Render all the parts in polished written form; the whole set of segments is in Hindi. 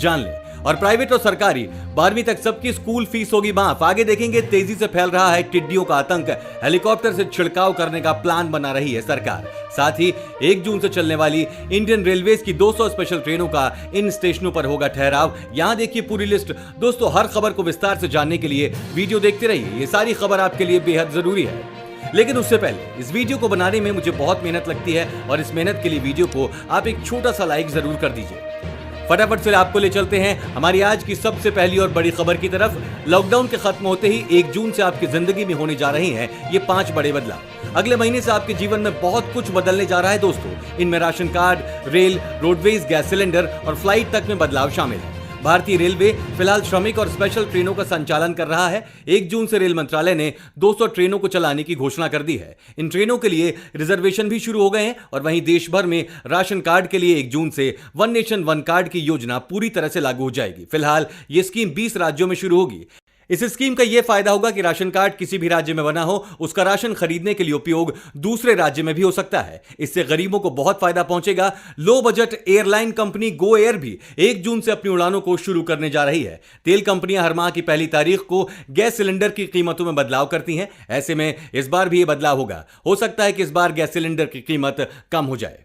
जान लें। और प्राइवेट और सरकारी 12वीं तक सबकी स्कूल फीस होगी माफ। आगे देखेंगे तेजी से फैल रहा है टिड्डियों का आतंक, हेलीकॉप्टर से छिड़काव करने का प्लान बना रही है सरकार। साथ ही 1 जून से चलने वाली इंडियन रेलवेज की 200 स्पेशल ट्रेनों का इन स्टेशनों पर होगा ठहराव। यहां देखिए पूरी लिस्ट। दोस्तों, हर खबर को विस्तार से जानने के लिए वीडियो देखते रहिए, ये सारी खबर आपके लिए बेहद जरूरी है। लेकिन उससे पहले इस वीडियो को बनाने में मुझे बहुत मेहनत लगती है और इस मेहनत के लिए वीडियो को आप एक छोटा सा लाइक जरूर कर दीजिए। फटाफट से आपको ले चलते हैं हमारी आज की सबसे पहली और बड़ी खबर की तरफ। लॉकडाउन के खत्म होते ही 1 जून से आपकी जिंदगी में होने जा रहे हैं ये 5 बड़े बदलाव। अगले महीने से आपके जीवन में बहुत कुछ बदलने जा रहा है दोस्तों। इनमें ration card, rail, roadways, gas cylinder और फ्लाइट तक में बदलाव शामिल है। भारतीय रेलवे फिलहाल श्रमिक और स्पेशल ट्रेनों का संचालन कर रहा है। 1 जून से रेल मंत्रालय ने 200 ट्रेनों को चलाने की घोषणा कर दी है। इन ट्रेनों के लिए रिजर्वेशन भी शुरू हो गए हैं और वहीं देश भर में राशन कार्ड के लिए 1 जून से वन नेशन वन कार्ड की योजना पूरी तरह से लागू हो जाएगी। फिलहाल यह स्कीम 20 राज्यों में शुरू होगी। इस स्कीम का यह फायदा होगा कि राशन कार्ड किसी भी राज्य में बना हो, उसका राशन खरीदने के लिए उपयोग दूसरे राज्य में भी हो सकता है। इससे गरीबों को बहुत फायदा पहुंचेगा। Low budget airline company Go Air भी 1 जून से अपनी उड़ानों को शुरू करने जा रही है। तेल कंपनियां हर माह की पहली तारीख को गैस सिलेंडर की कीमतों में बदलाव करती हैं। ऐसे में इस बार भी यह बदलाव होगा। हो सकता है कि इस बार गैस सिलेंडर की कीमत कम हो जाए।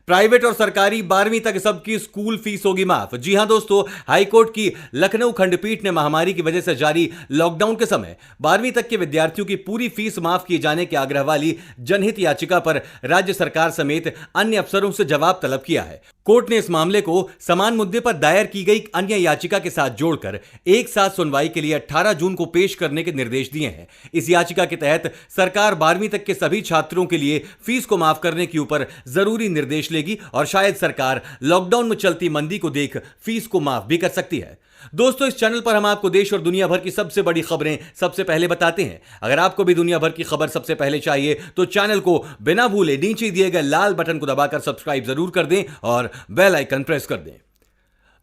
प्राइवेट और सरकारी 12वीं तक सबकी स्कूल फीस होगी माफ। जी हां दोस्तों, हाईकोर्ट की लखनऊ खंडपीठ ने महामारी की वजह से जारी लॉकडाउन के समय 12वीं तक के विद्यार्थियों की पूरी फीस माफ किए जाने के आग्रह वाली जनहित याचिका पर राज्य सरकार समेत अन्य अफसरों से जवाब तलब किया है। कोर्ट ने इस मामले को समान मुद्दे पर दायर की गई अन्य याचिका के साथ जोड़कर एक साथ सुनवाई के लिए 18 जून को पेश करने के निर्देश दिए हैं। इस याचिका के तहत सरकार 12वीं तक के सभी छात्रों के लिए फीस को माफ करने के ऊपर जरूरी निर्देश लेगी और शायद सरकार लॉकडाउन में चलती मंदी को देख फीस को माफ भी कर सकती है। दोस्तों, इस चैनल पर हम आपको देश और दुनिया भर की सबसे बड़ी खबरें सबसे पहले बताते हैं। अगर आपको भी दुनिया भर की खबर सबसे पहले चाहिए तो चैनल को बिना भूले नीचे दिए गए लाल बटन को दबाकर सब्सक्राइब जरूर कर दें और बेल आइकन प्रेस कर दें।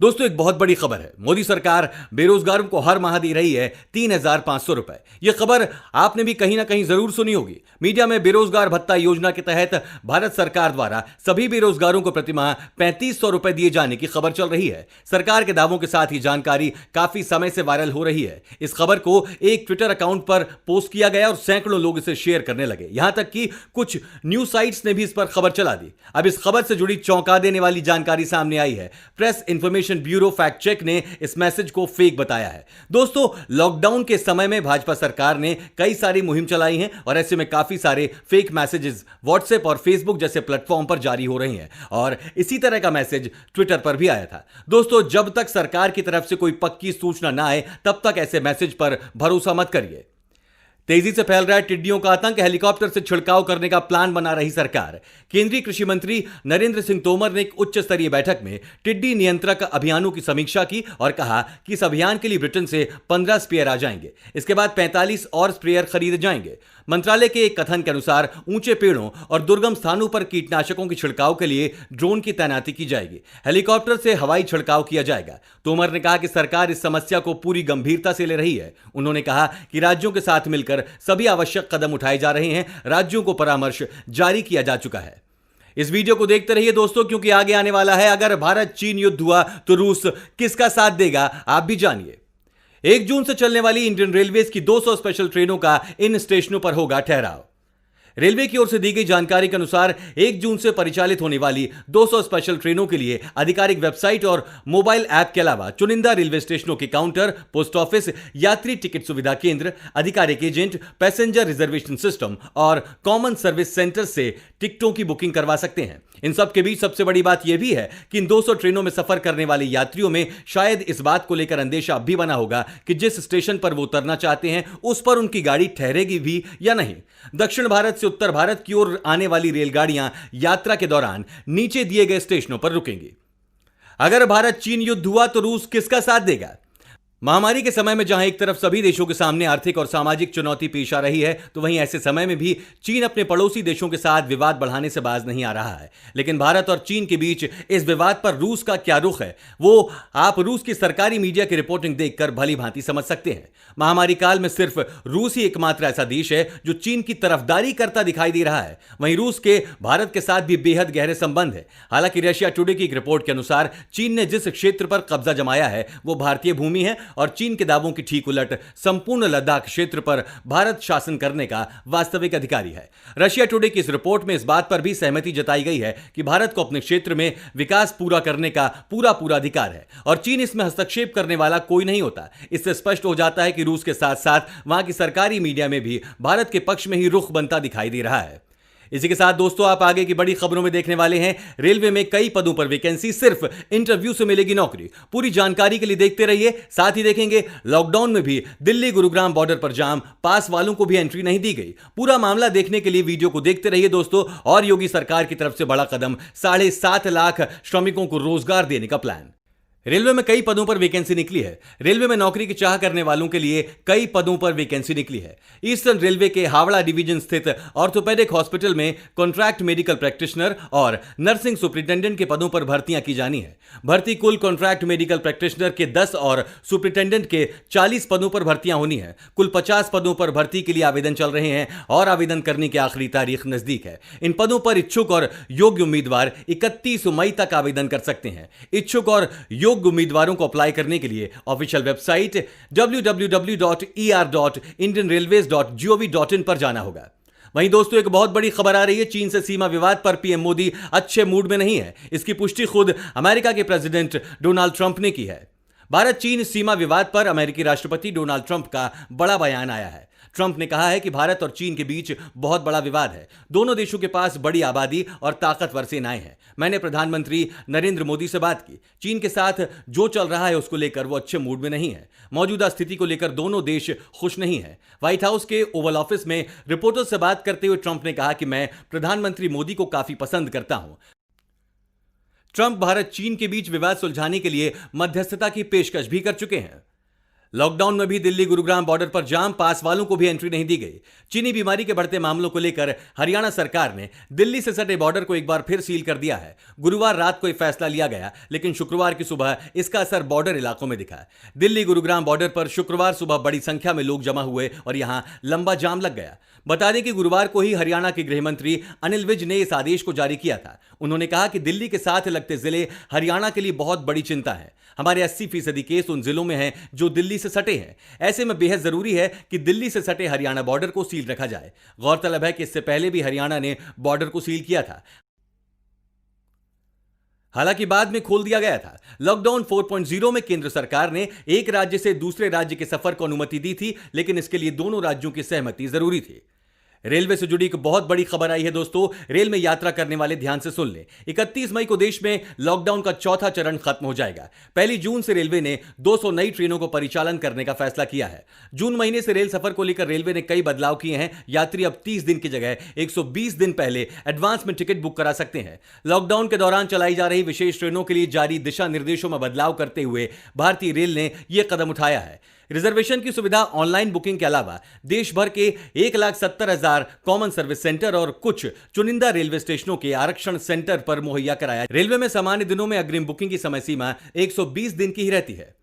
दोस्तों, एक बहुत बड़ी खबर है। मोदी सरकार बेरोजगारों को हर माह दे रही है 3,500 रुपए। यह खबर आपने भी कहीं ना कहीं जरूर सुनी होगी। मीडिया में बेरोजगार भत्ता योजना के तहत भारत सरकार द्वारा सभी बेरोजगारों को प्रतिमाह 3,500 रुपए दिए जाने की खबर चल रही है। सरकार के दावों के साथ ही जानकारी काफी समय से वायरल हो रही है। इस खबर को एक ट्विटर अकाउंट पर पोस्ट किया गया और सैकड़ों लोग इसे शेयर करने लगे। यहां तक कि कुछ न्यूज साइट्स ने भी इस पर खबर चला दी। अब इस खबर से जुड़ी चौंका देने वाली जानकारी सामने आई है। Press information bureau fact check ने इस मैसेज को फेक बताया है। दोस्तों, लॉकडाउन के समय में भाजपा सरकार ने कई सारी मुहिम चलाई हैं और ऐसे में काफी सारे फेक मैसेजेस व्हाट्सएप और फेसबुक जैसे प्लेटफॉर्म पर जारी हो रहे हैं और इसी तरह का मैसेज ट्विटर पर भी आया था। दोस्तों, जब तक सरकार की तरफ से कोई पक्की सूचना ना आए तब तक ऐसे मैसेज पर भरोसा मत करिए। तेजी से फैल रहा है टिड्डियों का आतंक, हेलीकॉप्टर से छिड़काव करने का प्लान बना रही सरकार। केंद्रीय कृषि मंत्री नरेंद्र सिंह तोमर ने एक उच्च स्तरीय बैठक में टिड्डी नियंत्रक अभियानों की समीक्षा की और कहा कि इस अभियान के लिए ब्रिटेन से 15 स्प्रेयर आ जाएंगे। इसके बाद 45 और स्प्रेयर खरीदे जाएंगे। मंत्रालय के एक कथन के अनुसार ऊंचे पेड़ों और दुर्गम स्थानों पर कीटनाशकों के छिड़काव के लिए ड्रोन की तैनाती की जाएगी। हेलीकॉप्टर से हवाई छिड़काव किया जाएगा। तोमर ने कहा कि सरकार इस समस्या को पूरी गंभीरता से ले रही है। उन्होंने कहा कि राज्यों के साथ मिलकर सभी आवश्यक कदम उठाए जा रहे हैं। राज्यों को परामर्श जारी किया जा चुका है। इस वीडियो को देखते रहिए दोस्तों, क्योंकि आगे आने वाला है अगर भारत चीन युद्ध हुआ तो रूस किसका साथ देगा, आप भी जानिए। 1 जून से चलने वाली इंडियन रेलवेज की 200 स्पेशल ट्रेनों का इन स्टेशनों पर होगा ठहराव। रेलवे की ओर से दी गई जानकारी के अनुसार 1 जून से परिचालित होने वाली 200 स्पेशल ट्रेनों के लिए आधिकारिक वेबसाइट और मोबाइल ऐप के अलावा चुनिंदा रेलवे स्टेशनों के काउंटर, पोस्ट ऑफिस, यात्री टिकट सुविधा केंद्र, आधिकारिक एजेंट, पैसेंजर रिजर्वेशन सिस्टम और कॉमन सर्विस सेंटर से टिकटों की बुकिंग करवा सकते हैं। इन सब के बीच सबसे बड़ी बात यह भी है कि इन 200 ट्रेनों में सफर करने वाले यात्रियों में शायद इस बात को लेकर अंदेशा अब भी बना होगा कि जिस स्टेशन पर वो उतरना चाहते हैं उस पर उनकी गाड़ी ठहरेगी भी या नहीं। दक्षिण भारत से उत्तर भारत की ओर आने वाली रेलगाड़ियां यात्रा के दौरान नीचे दिए गए स्टेशनों पर रुकेंगी। अगर भारत चीन युद्ध हुआ तो रूस किसका साथ देगा? महामारी के समय में जहां एक तरफ सभी देशों के सामने आर्थिक और सामाजिक चुनौती पेश आ रही है, तो वहीं ऐसे समय में भी चीन अपने पड़ोसी देशों के साथ विवाद बढ़ाने से बाज नहीं आ रहा है। लेकिन भारत और चीन के बीच इस विवाद पर रूस का क्या रुख है, वो आप रूस की सरकारी मीडिया की रिपोर्टिंग देखकर भली भांति समझ सकते हैं। महामारी काल में सिर्फ रूस ही एकमात्र ऐसा देश है जो चीन की तरफदारी करता दिखाई दे रहा है। वहीं रूस के भारत के साथ भी बेहद गहरे संबंध है। हालांकि रशिया टुडे की एक रिपोर्ट के अनुसार चीन ने जिस क्षेत्र पर कब्जा जमाया है वो भारतीय भूमि है और चीन के दावों की ठीक उलट संपूर्ण लद्दाख क्षेत्र पर भारत शासन करने का वास्तविक अधिकारी है। रशिया टुडे की इस रिपोर्ट में इस बात पर भी सहमति जताई गई है कि भारत को अपने क्षेत्र में विकास पूरा करने का पूरा अधिकार है और चीन इसमें हस्तक्षेप करने वाला कोई नहीं होता। इससे स्पष्ट हो जाता है कि रूस के साथ साथ वहां की सरकारी मीडिया में भी भारत के पक्ष में ही रुख बनता दिखाई दे रहा है। इसी के साथ दोस्तों, आप आगे की बड़ी खबरों में देखने वाले हैं रेलवे में कई पदों पर वैकेंसी, सिर्फ इंटरव्यू से मिलेगी नौकरी। पूरी जानकारी के लिए देखते रहिए। साथ ही देखेंगे लॉकडाउन में भी दिल्ली गुरुग्राम बॉर्डर पर जाम, पास वालों को भी एंट्री नहीं दी गई। पूरा मामला देखने के लिए वीडियो को देखते रहिए दोस्तों। और योगी सरकार की तरफ से बड़ा कदम, 7.5 लाख श्रमिकों को रोजगार देने का प्लान। रेलवे में कई पदों पर वैकेंसी निकली है। रेलवे में नौकरी की चाह करने वालों के लिए कई पदों पर वैकेंसी निकली है। ईस्टर्न रेलवे के हावड़ा डिवीजन स्थित ऑर्थोपेडिक हॉस्पिटल में कॉन्ट्रैक्ट मेडिकल प्रैक्टिशनर और नर्सिंग सुपरिटेंडेंट के पदों पर भर्तियां की जानी है। भर्ती कुल कॉन्ट्रैक्ट मेडिकल प्रैक्टिशनर के 10 और सुपरिटेंडेंट के 40 पदों पर भर्तियां होनी है। कुल 50 पदों पर भर्ती के लिए आवेदन चल रहे हैं और आवेदन करने की आखिरी तारीख नजदीक है। इन पदों पर इच्छुक और योग्य उम्मीदवार 31 मई तक आवेदन कर सकते हैं। इच्छुक और योग्य उम्मीदवारों को अप्लाई करने के लिए ऑफिशियल वेबसाइट www.er.indianrailways.gov.in पर जाना होगा। वहीं दोस्तों, एक बहुत बड़ी खबर आ रही है। चीन से सीमा विवाद पर पीएम मोदी अच्छे मूड में नहीं है। इसकी पुष्टि खुद अमेरिका के प्रेसिडेंट डोनाल्ड ट्रंप ने की है। भारत चीन सीमा विवाद पर अमेरिकी राष्ट्रपति डोनाल्ड ट्रंप का बड़ा बयान आया है। ट्रंप ने कहा है कि भारत और चीन के बीच बहुत बड़ा विवाद है। दोनों देशों के पास बड़ी आबादी और ताकतवर सेनाएं हैं। मैंने प्रधानमंत्री नरेंद्र मोदी से बात की। चीन के साथ जो चल रहा है उसको लेकर वो अच्छे मूड में नहीं है। मौजूदा स्थिति को लेकर दोनों देश खुश नहीं है। व्हाइट हाउस के ओवल ऑफिस में रिपोर्टर्स से बात करते हुए ट्रंप ने कहा कि मैं प्रधानमंत्री मोदी को काफी पसंद करता हूं। ट्रंप भारत चीन के बीच विवाद सुलझाने के लिए मध्यस्थता की पेशकश भी कर चुके हैं। लॉकडाउन में भी दिल्ली गुरुग्राम बॉर्डर पर जाम, पास वालों को भी एंट्री नहीं दी गई। चीनी बीमारी के बढ़ते मामलों को लेकर हरियाणा सरकार ने दिल्ली से सटे बॉर्डर को एक बार फिर सील कर दिया है। गुरुवार रात को यह फैसला लिया गया, लेकिन शुक्रवार की सुबह इसका असर बॉर्डर इलाकों में दिखा। दिल्ली गुरुग्राम बॉर्डर पर शुक्रवार सुबह बड़ी संख्या में लोग जमा हुए और यहां लंबा जाम लग गया। बता दें कि गुरुवार को ही हरियाणा के गृह मंत्री अनिल विज ने इस आदेश को जारी किया था। उन्होंने कहा कि दिल्ली के साथ लगते जिले हरियाणा के लिए बहुत बड़ी चिंता है। हमारे 80% केस उन जिलों में हैं जो दिल्ली से सटे हैं। ऐसे में बेहद जरूरी है कि दिल्ली से सटे हरियाणा बॉर्डर को सील रखा जाए। गौरतलब है कि इससे पहले भी हरियाणा ने बॉर्डर को सील किया था, हालांकि बाद में खोल दिया गया था। लॉकडाउन 4.0 में केंद्र सरकार ने एक राज्य से दूसरे राज्य के सफर को अनुमति दी थी, लेकिन इसके लिए दोनों राज्यों की सहमति जरूरी थी। रेलवे से जुड़ी एक बहुत बड़ी खबर आई है दोस्तों। रेल में यात्रा करने वाले ध्यान से सुन लें। 31 मई को देश में लॉकडाउन का चौथा चरण खत्म हो जाएगा। 1 जून से रेलवे ने 200 नई ट्रेनों को परिचालन करने का फैसला किया है। जून महीने से रेल सफर को लेकर रेलवे ने कई बदलाव किए हैं। यात्री अब 30 दिन की जगह 120 दिन पहले एडवांस में टिकट बुक करा सकते हैं। लॉकडाउन के दौरान चलाई जा रही विशेष ट्रेनों के लिए जारी दिशा निर्देशों में बदलाव करते हुए भारतीय रेल ने यह कदम उठाया है। रिजर्वेशन की सुविधा ऑनलाइन बुकिंग के अलावा देश भर के 1,70,000 कॉमन सर्विस सेंटर और कुछ चुनिंदा रेलवे स्टेशनों के आरक्षण सेंटर पर मुहैया कराया। रेलवे में सामान्य दिनों में अग्रिम बुकिंग की समय सीमा 120 दिन की ही रहती है।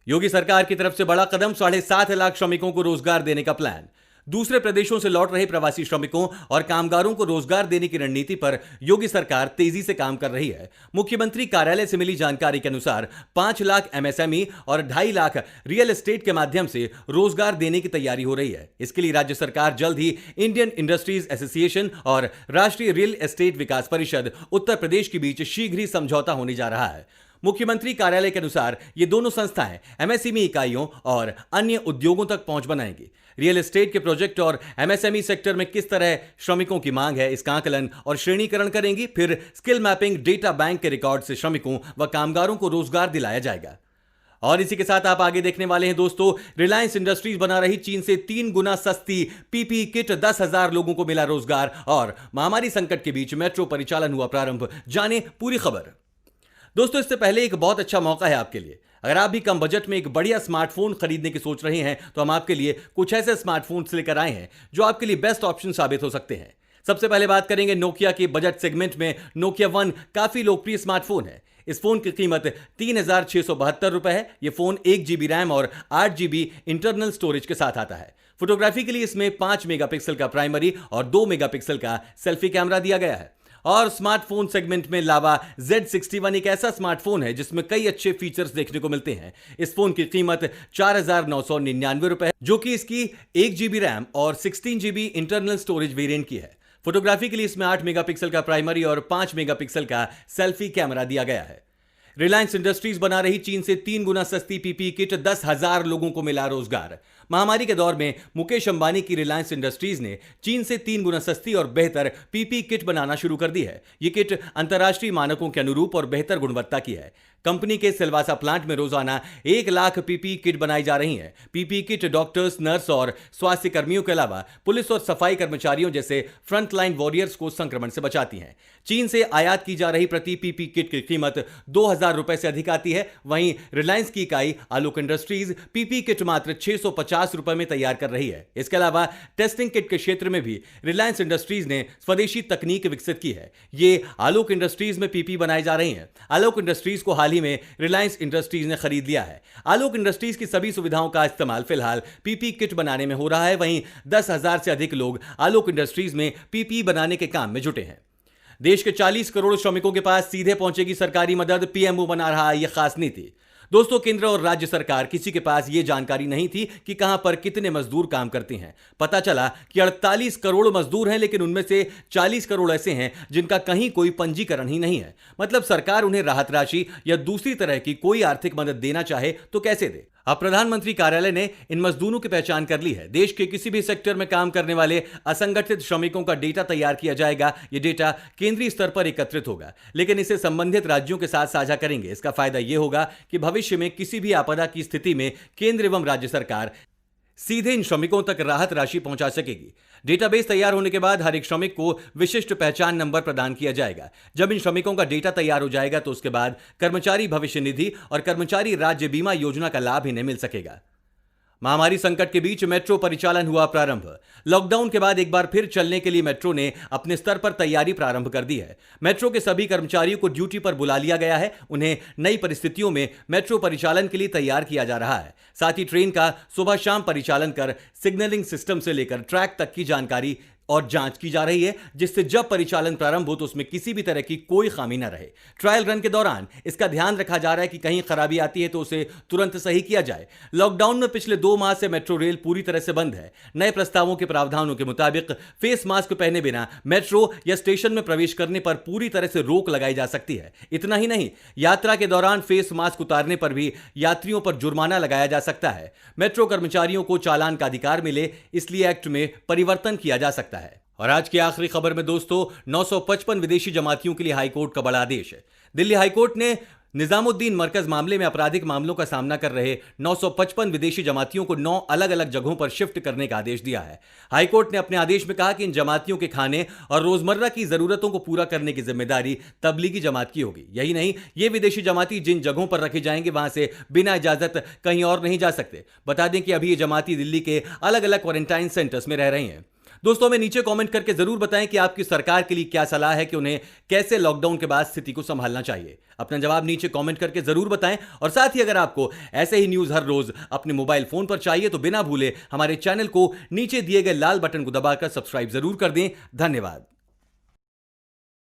योगी सरकार की तरफ से बड़ा कदम, 7.5 लाख श्रमिकों को रोजगार देने का प्लान। दूसरे प्रदेशों से लौट रहे प्रवासी श्रमिकों और कामगारों को रोजगार देने की रणनीति पर योगी सरकार तेजी से काम कर रही है। मुख्यमंत्री कार्यालय से मिली जानकारी के अनुसार 5 लाख एमएसएमई और 2.5 लाख रियल एस्टेट के माध्यम से रोजगार देने की तैयारी हो रही है। इसके लिए राज्य सरकार जल्द ही इंडियन इंडस्ट्रीज एसोसिएशन और राष्ट्रीय रियल एस्टेट विकास परिषद उत्तर प्रदेश के बीच शीघ्र ही समझौता होने जा रहा है। मुख्यमंत्री कार्यालय के अनुसार ये दोनों संस्थाएं एमएसएमई इकाइयों और अन्य उद्योगों तक पहुंच बनाएंगी। रियल एस्टेट के प्रोजेक्ट और एमएसएमई सेक्टर में किस तरह श्रमिकों की मांग है, इसका आकलन और श्रेणीकरण करेंगी। फिर स्किल मैपिंग डेटा बैंक के रिकॉर्ड से श्रमिकों व कामगारों को रोजगार दिलाया जाएगा। और इसी के साथ आप आगे देखने वाले हैं दोस्तों, रिलायंस इंडस्ट्रीज बना रही चीन से 3 गुना सस्ती पीपीई किट, 10,000 लोगों को मिला रोजगार और महामारी संकट के बीच मेट्रो परिचालन हुआ प्रारंभ। जाने पूरी खबर। दोस्तों, इससे पहले एक बहुत अच्छा मौका है आपके लिए। अगर आप भी कम बजट में एक बढ़िया स्मार्टफोन खरीदने की सोच रहे हैं तो हम आपके लिए कुछ ऐसे स्मार्टफोन्स लेकर आए हैं जो आपके लिए बेस्ट ऑप्शन साबित हो सकते हैं। सबसे पहले बात करेंगे नोकिया के बजट सेगमेंट में नोकिया 1 काफी लोकप्रिय स्मार्टफोन है। इस फोन की कीमत 3,672 रुपए है। यह फोन 1 GB रैम और 8 GB इंटरनल स्टोरेज के साथ आता है। फोटोग्राफी के लिए इसमें 5 मेगापिक्सल का प्राइमरी और 2 मेगापिक्सल का सेल्फी कैमरा दिया गया है। और स्मार्टफोन सेगमेंट में लावा Z61 एक ऐसा स्मार्टफोन है जिसमें कई अच्छे फीचर्स देखने को मिलते हैं। इस फोन की कीमत 4,999 रुपए है, जो कि इसकी 1 GB रैम और 16 GB इंटरनल स्टोरेज वेरिएंट की है। फोटोग्राफी के लिए इसमें 8 मेगापिक्सल का प्राइमरी और 5 मेगापिक्सल का सेल्फी कैमरा दिया गया है। रिलायंस इंडस्ट्रीज बना रही चीन से 3 गुना सस्ती पीपीई किट, 10,000 लोगों को मिला रोजगार। महामारी के दौर में मुकेश अंबानी की रिलायंस इंडस्ट्रीज ने चीन से 3 गुना सस्ती और बेहतर पीपीई किट बनाना शुरू कर दी है। यह किट अंतर्राष्ट्रीय मानकों के अनुरूप और बेहतर गुणवत्ता की है। कंपनी के सिलवासा प्लांट में रोजाना 1 लाख पीपीई किट बनाई जा रही हैं। पीपीई किट डॉक्टर्स, नर्स और स्वास्थ्य कर्मियों के अलावा पुलिस और सफाई कर्मचारियों जैसे फ्रंटलाइन वॉरियर्स को संक्रमण से बचाती हैं। चीन से आयात की जा रही प्रति पीपीई किट की कीमत 2,000 रुपए से अधिक आती है। वहीं रिलायंस की इकाई आलोक इंडस्ट्रीज पीपीई किट मात्र 650 रुपए में तैयार कर रही है। इसके अलावा टेस्टिंग किट के क्षेत्र में भी रिलायंस इंडस्ट्रीज ने स्वदेशी तकनीक विकसित की है। ये आलोक इंडस्ट्रीज में पीपीई बनाई जा रही हैं। आलोक इंडस्ट्रीज को हाल ही में रिलायंस इंडस्ट्रीज ने खरीद लिया है। आलोक इंडस्ट्रीज की सभी सुविधाओं का इस्तेमाल फिलहाल पीपीई किट बनाने में हो रहा है। वहीं 10,000 से अधिक लोग आलोक इंडस्ट्रीज में पीपीई बनाने के काम में जुटे हैं। देश के 40 करोड़ श्रमिकों के पास सीधे पहुंचेगी सरकारी मदद, पीएमओ बना रहा है यह खास नीति। दोस्तों, केंद्र और राज्य सरकार किसी के पास यह जानकारी नहीं थी कि कहां पर कितने मजदूर काम करते हैं। पता चला कि 48 करोड़ मजदूर हैं, लेकिन उनमें से 40 करोड़ ऐसे हैं जिनका कहीं कोई पंजीकरण ही नहीं है। मतलब सरकार उन्हें राहत राशि या दूसरी तरह की कोई आर्थिक मदद देना चाहे तो कैसे दे। अब प्रधानमंत्री कार्यालय ने इन मजदूरों की पहचान कर ली है। देश के किसी भी सेक्टर में काम करने वाले असंगठित श्रमिकों का डेटा तैयार किया जाएगा। यह डेटा केंद्रीय स्तर पर एकत्रित होगा, लेकिन इसे संबंधित राज्यों के साथ साझा करेंगे। इसका फायदा यह होगा कि भविष्य में किसी भी आपदा की स्थिति में केंद्र एवं राज्य सरकार सीधे इन श्रमिकों तक राहत राशि पहुंचा सकेगी। डेटाबेस तैयार होने के बाद हर एक श्रमिक को विशिष्ट पहचान नंबर प्रदान किया जाएगा। जब इन श्रमिकों का डेटा तैयार हो जाएगा तो उसके बाद कर्मचारी भविष्य निधि और कर्मचारी राज्य बीमा योजना का लाभ इन्हें मिल सकेगा। महामारी संकट के बीच मेट्रो परिचालन हुआ प्रारंभ। लॉकडाउन के बाद एक बार फिर चलने के लिए मेट्रो ने अपने स्तर पर तैयारी प्रारंभ कर दी है। मेट्रो के सभी कर्मचारियों को ड्यूटी पर बुला लिया गया है। उन्हें नई परिस्थितियों में मेट्रो परिचालन के लिए तैयार किया जा रहा है। साथ ही ट्रेन का सुबह शाम परिचालन कर सिग्नलिंग सिस्टम से लेकर ट्रैक तक की जानकारी और जांच की जा रही है, जिससे जब परिचालन प्रारंभ हो तो उसमें किसी भी तरह की कोई खामी न रहे। ट्रायल रन के दौरान इसका ध्यान रखा जा रहा है कि कहीं खराबी आती है तो उसे तुरंत सही किया जाए। लॉकडाउन में पिछले 2 माह से मेट्रो रेल पूरी तरह से बंद है। नए प्रस्तावों के प्रावधानों के मुताबिक फेस मास्क पहने बिना मेट्रो या स्टेशन में प्रवेश करने पर पूरी तरह से रोक लगाई जा सकती है। इतना ही नहीं, यात्रा के दौरान फेस मास्क उतारने पर भी यात्रियों पर जुर्माना लगाया जा सकता है। मेट्रो कर्मचारियों को चालान का अधिकार मिले, इसलिए एक्ट में परिवर्तन किया जा सकता है। और आज की आखिरी खबर में दोस्तों, 955 विदेशी जमातियों के लिए हाईकोर्ट का बड़ा आदेश है। दिल्ली हाईकोर्ट ने निजामुद्दीन मरकज मामले में आपराधिक मामलों का सामना कर रहे 955 विदेशी जमातियों को 9 अलग अलग जगहों पर शिफ्ट करने का आदेश दिया है। हाईकोर्ट ने अपने आदेश में कहा कि इन जमातियों के खाने और रोजमर्रा की जरूरतों को पूरा करने की जिम्मेदारी तबलीगी जमात की होगी। यही नहीं, ये विदेशी जमाती जिन जगहों पर रखे जाएंगे वहां से बिना इजाजत कहीं और नहीं जा सकते। बता दें कि अभी ये जमाती दिल्ली के अलग अलग क्वारंटाइन सेंटर्स में रह रही हैं। दोस्तों, हमें नीचे कमेंट करके जरूर बताएं कि आपकी सरकार के लिए क्या सलाह है कि उन्हें कैसे लॉकडाउन के बाद स्थिति को संभालना चाहिए। अपना जवाब नीचे कमेंट करके जरूर बताएं। और साथ ही अगर आपको ऐसे ही न्यूज हर रोज अपने मोबाइल फोन पर चाहिए तो बिना भूले हमारे चैनल को नीचे दिए गए लाल बटन को दबाकर सब्सक्राइब जरूर कर दें। धन्यवाद।